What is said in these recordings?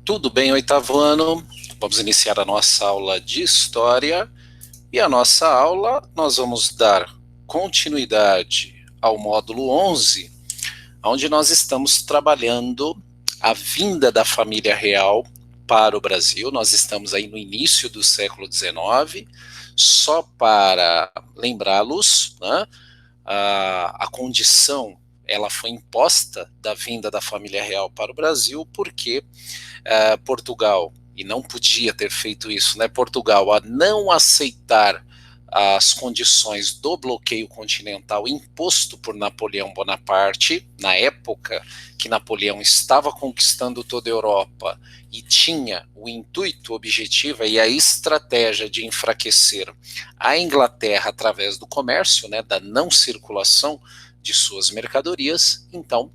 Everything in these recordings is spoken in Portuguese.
Tudo bem, oitavo ano? Vamos iniciar a nossa aula de História. E a nossa aula, nós vamos dar continuidade ao módulo 11, onde nós estamos trabalhando a vinda da família real para o Brasil. Nós estamos aí no início do século XIX. Só para lembrá-los, né, a condição ela foi imposta da vinda da família real para o Brasil porque Portugal, e não podia ter feito isso, né? Portugal, a não aceitar as condições do bloqueio continental imposto por Napoleão Bonaparte, na época que Napoleão estava conquistando toda a Europa e tinha o intuito, o objetivo e a estratégia de enfraquecer a Inglaterra através do comércio, né, da não circulação de suas mercadorias, então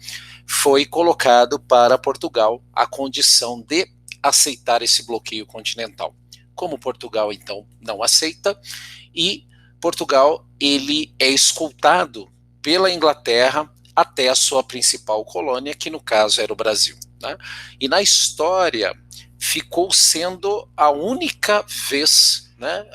foi colocado para Portugal a condição de aceitar esse bloqueio continental. Como Portugal então não aceita, e Portugal ele é escoltado pela Inglaterra até a sua principal colônia, que no caso era o Brasil, né? E na história ficou sendo a única vez, né,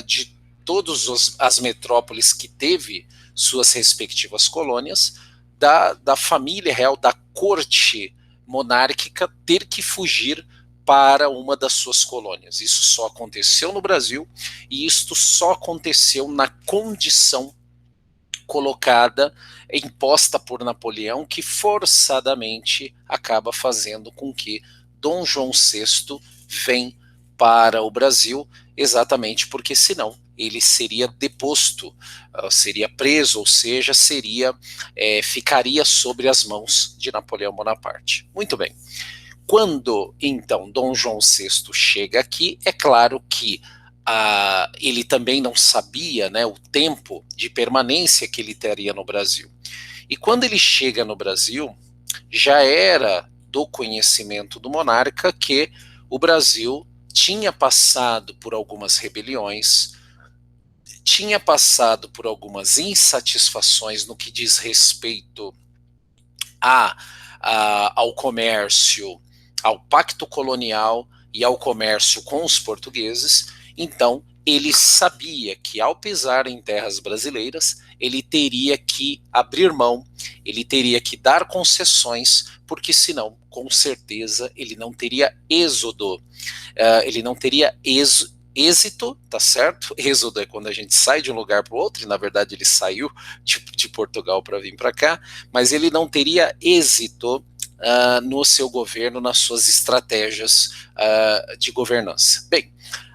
de todas as metrópoles que teve suas respectivas colônias, da família real, da corte monárquica, ter que fugir para uma das suas colônias. Isso só aconteceu no Brasil e isto só aconteceu na condição colocada, imposta por Napoleão, que forçadamente acaba fazendo com que Dom João VI venha para o Brasil, exatamente porque senão ele seria deposto, seria preso, ou seja, ficaria sobre as mãos de Napoleão Bonaparte. Muito bem. Quando, então, Dom João VI chega aqui, é claro que ele também não sabia, né, o tempo de permanência que ele teria no Brasil. E quando ele chega no Brasil, já era do conhecimento do monarca que o Brasil tinha passado por algumas rebeliões, tinha passado por algumas insatisfações no que diz respeito ao comércio, ao pacto colonial e ao comércio com os portugueses. Então, ele sabia que ao pisar em terras brasileiras, ele teria que abrir mão, ele teria que dar concessões, porque senão, com certeza, ele não teria êxodo, ele não teria êxito, tá certo? Êxodo é quando a gente sai de um lugar para o outro, e na verdade ele saiu de Portugal para vir para cá, mas ele não teria êxito no seu governo, nas suas estratégias de governança. Bem,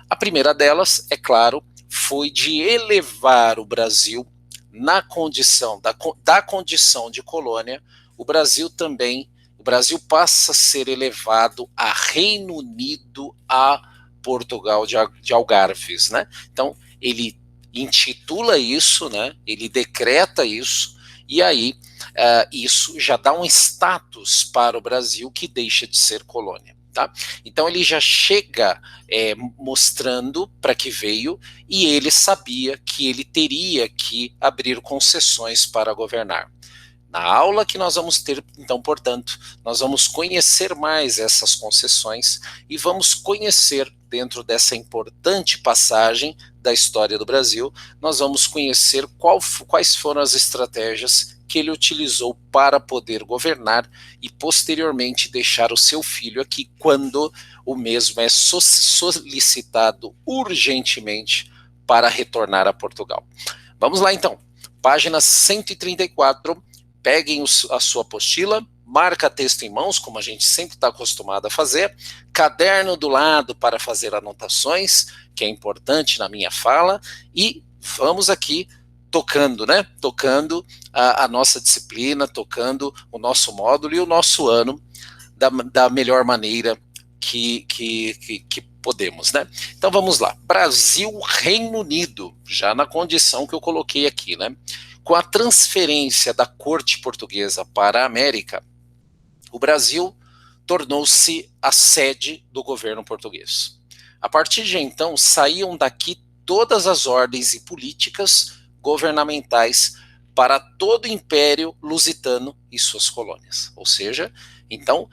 a primeira delas, é claro, foi de elevar o Brasil na condição, da condição de colônia. O Brasil passa a ser elevado a Reino Unido, a Portugal de Algarves, né? Então, ele intitula isso, né? Ele decreta isso, e aí isso já dá um status para o Brasil que deixa de ser colônia. Tá? Então ele já chega mostrando para que veio, e ele sabia que ele teria que abrir concessões para governar. Na aula que nós vamos ter, então, portanto, nós vamos conhecer mais essas concessões e vamos conhecer, dentro dessa importante passagem da história do Brasil, nós vamos conhecer quais foram as estratégias que ele utilizou para poder governar e, posteriormente, deixar o seu filho aqui quando o mesmo é solicitado urgentemente para retornar a Portugal. Vamos lá, então. Página 134. Peguem a sua apostila, marca texto em mãos, como a gente sempre está acostumado a fazer, caderno do lado para fazer anotações, que é importante na minha fala, e vamos aqui tocando, né? Tocando a nossa disciplina, tocando o nosso módulo e o nosso ano da melhor maneira que podemos, né? Então vamos lá. Brasil, Reino Unido, já na condição que eu coloquei aqui, né? Com a transferência da corte portuguesa para a América, o Brasil tornou-se a sede do governo português. A partir de então, saíam daqui todas as ordens e políticas governamentais para todo o Império Lusitano e suas colônias. Ou seja, Então,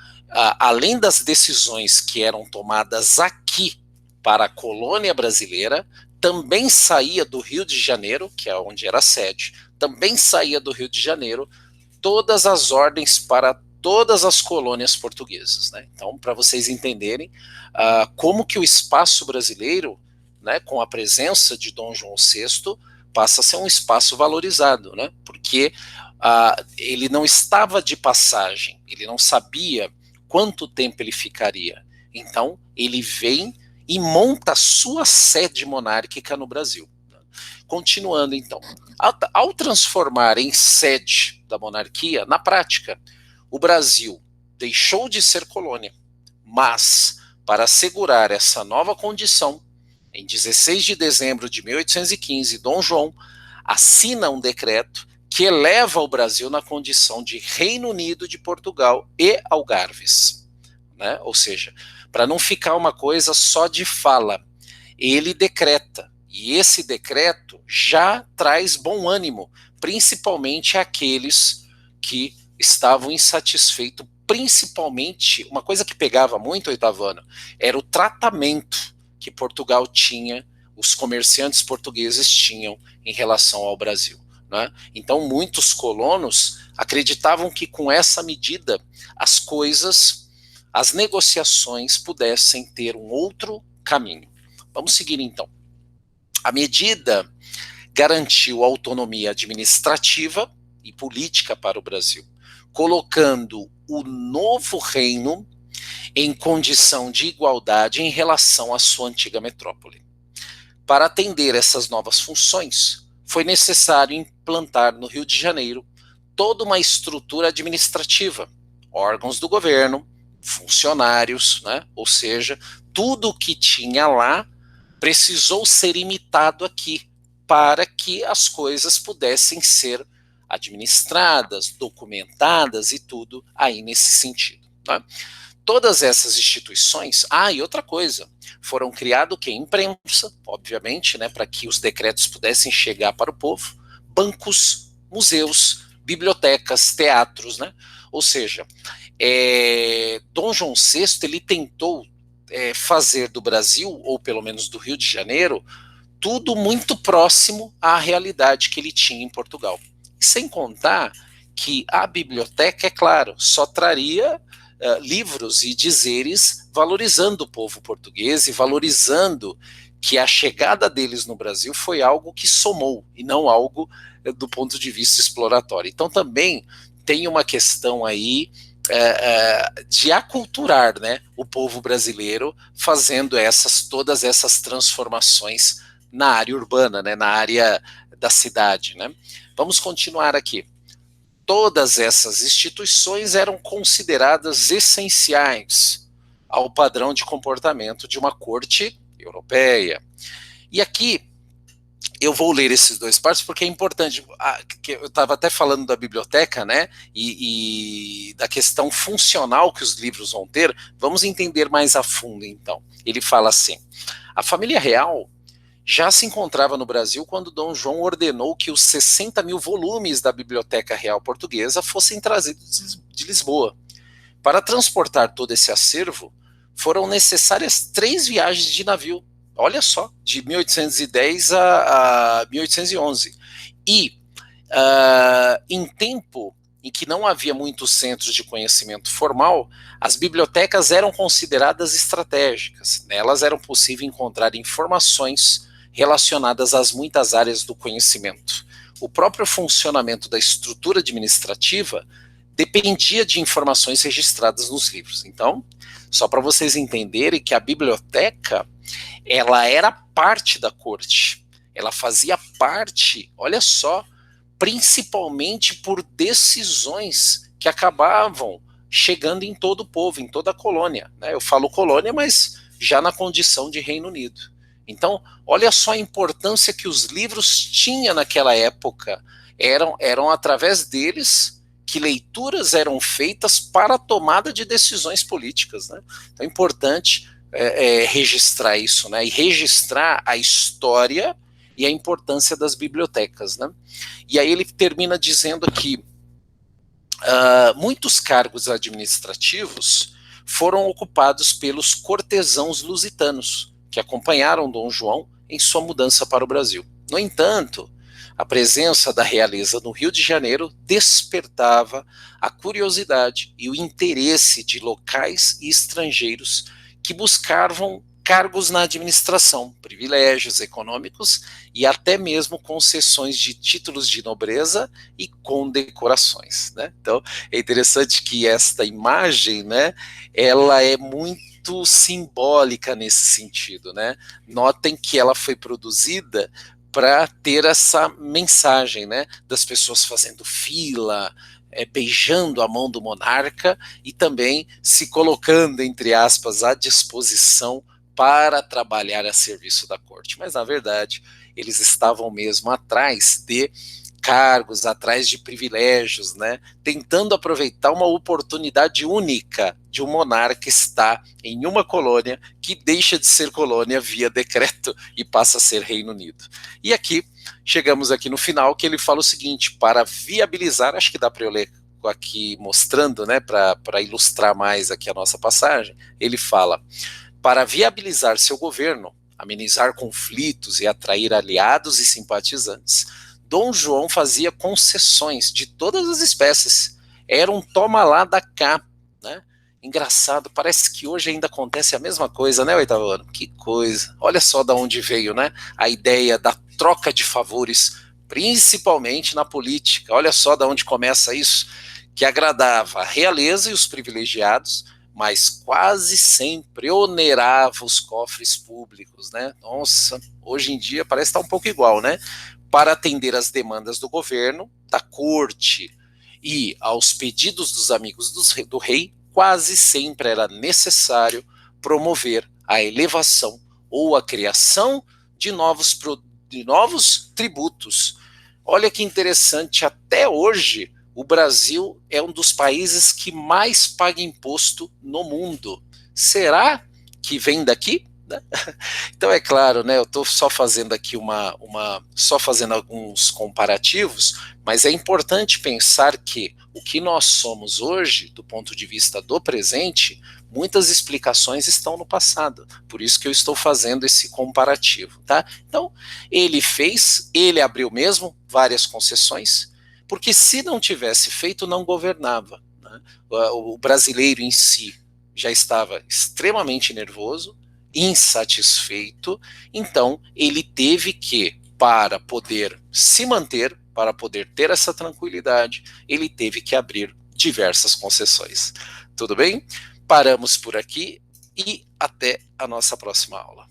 além das decisões que eram tomadas aqui para a colônia brasileira, também saía do Rio de Janeiro, que é onde era a sede, também saía do Rio de Janeiro todas as ordens para todas as colônias portuguesas, né? Então, para vocês entenderem como que o espaço brasileiro, né, com a presença de Dom João VI, passa a ser um espaço valorizado, né? Porque ele não estava de passagem, ele não sabia quanto tempo ele ficaria. Então, ele vem e monta a sua sede monárquica no Brasil. Continuando, então, ao transformar em sede da monarquia, na prática, o Brasil deixou de ser colônia, mas, para assegurar essa nova condição, em 16 de dezembro de 1815, Dom João assina um decreto que eleva o Brasil na condição de Reino Unido de Portugal e Algarves, né? Ou seja, para não ficar uma coisa só de fala, ele decreta, e esse decreto já traz bom ânimo, principalmente àqueles que estavam insatisfeitos, principalmente, uma coisa que pegava muito, Oitavano, era o tratamento que Portugal tinha, os comerciantes portugueses tinham em relação ao Brasil, né? Então, muitos colonos acreditavam que com essa medida as coisas, as negociações pudessem ter um outro caminho. Vamos seguir então. A medida garantiu autonomia administrativa e política para o Brasil, colocando o novo reino em condição de igualdade em relação à sua antiga metrópole. Para atender essas novas funções, foi necessário implantar no Rio de Janeiro toda uma estrutura administrativa, órgãos do governo, funcionários, né? Ou seja, tudo o que tinha lá precisou ser imitado aqui, para que as coisas pudessem ser administradas, documentadas e tudo aí nesse sentido, né? Todas essas instituições, e outra coisa, foram criados que imprensa, obviamente, né, para que os decretos pudessem chegar para o povo, bancos, museus, bibliotecas, teatros, né? Ou seja, Dom João VI ele tentou fazer do Brasil, ou pelo menos do Rio de Janeiro, tudo muito próximo à realidade que ele tinha em Portugal. Sem contar que a biblioteca, é claro, só traria livros e dizeres valorizando o povo português e valorizando que a chegada deles no Brasil foi algo que somou e não algo do ponto de vista exploratório. Então também tem uma questão aí de aculturar, né, o povo brasileiro fazendo todas essas transformações na área urbana, né, na área da cidade, né. Vamos continuar aqui. Todas essas instituições eram consideradas essenciais ao padrão de comportamento de uma corte europeia. E aqui eu vou ler esses dois partes porque é importante. Eu estava até falando da biblioteca, né, e da questão funcional que os livros vão ter. Vamos entender mais a fundo, então. Ele fala assim: a família real já se encontrava no Brasil quando Dom João ordenou que os 60 mil volumes da Biblioteca Real Portuguesa fossem trazidos de Lisboa. Para transportar todo esse acervo, foram necessárias 3 viagens de navio, olha só, de 1810 a 1811. E, em tempo em que não havia muitos centros de conhecimento formal, as bibliotecas eram consideradas estratégicas. Nelas era possível encontrar informações relacionadas às muitas áreas do conhecimento. O próprio funcionamento da estrutura administrativa dependia de informações registradas nos livros. Então, só para vocês entenderem que a biblioteca, ela era parte da corte, ela fazia parte, olha só, principalmente por decisões que acabavam chegando em todo o povo, em toda a colônia, né? Eu falo colônia, mas já na condição de Reino Unido. Então, olha só a importância que os livros tinham naquela época. Eram através deles que leituras eram feitas para a tomada de decisões políticas, né? Então é importante registrar isso, né? E registrar a história e a importância das bibliotecas, né? E aí ele termina dizendo aqui: muitos cargos administrativos foram ocupados pelos cortesãos lusitanos, que acompanharam Dom João em sua mudança para o Brasil. No entanto, a presença da realeza no Rio de Janeiro despertava a curiosidade e o interesse de locais e estrangeiros que buscavam cargos na administração, privilégios econômicos e até mesmo concessões de títulos de nobreza e condecorações, né? Então, é interessante que esta imagem, né, ela é muito simbólica nesse sentido, né? Notem que ela foi produzida para ter essa mensagem, né, das pessoas fazendo fila, beijando a mão do monarca e também se colocando, entre aspas, à disposição para trabalhar a serviço da corte. Mas, na verdade, eles estavam mesmo atrás de cargos, atrás de privilégios, né? Tentando aproveitar uma oportunidade única de um monarca estar em uma colônia que deixa de ser colônia via decreto e passa a ser Reino Unido. E aqui, chegamos aqui no final, que ele fala o seguinte, para viabilizar, acho que dá para eu ler aqui mostrando, né, para ilustrar mais aqui a nossa passagem, ele fala, para viabilizar seu governo, amenizar conflitos e atrair aliados e simpatizantes, Dom João fazia concessões de todas as espécies. Era um toma lá da cá, né? Engraçado, parece que hoje ainda acontece a mesma coisa, né, oitavo ano? Que coisa. Olha só de onde veio, né? A ideia da troca de favores, principalmente na política. Olha só de onde começa isso, que agradava a realeza e os privilegiados, mas quase sempre onerava os cofres públicos, né? Nossa, hoje em dia parece estar um pouco igual, né? Para atender às demandas do governo, da corte e aos pedidos dos amigos do rei, quase sempre era necessário promover a elevação ou a criação de novos tributos. Olha que interessante, até hoje o Brasil é um dos países que mais paga imposto no mundo. Será que vem daqui? Então é claro, né? Eu estou só fazendo aqui só fazendo alguns comparativos, mas é importante pensar que o que nós somos hoje, do ponto de vista do presente, muitas explicações estão no passado. Por isso que eu estou fazendo esse comparativo, tá? Então ele abriu mesmo várias concessões, porque se não tivesse feito, não governava, né? O brasileiro em si já estava extremamente nervoso, insatisfeito, então ele teve que, para poder se manter, para poder ter essa tranquilidade, ele teve que abrir diversas concessões. Tudo bem? Paramos por aqui e até a nossa próxima aula.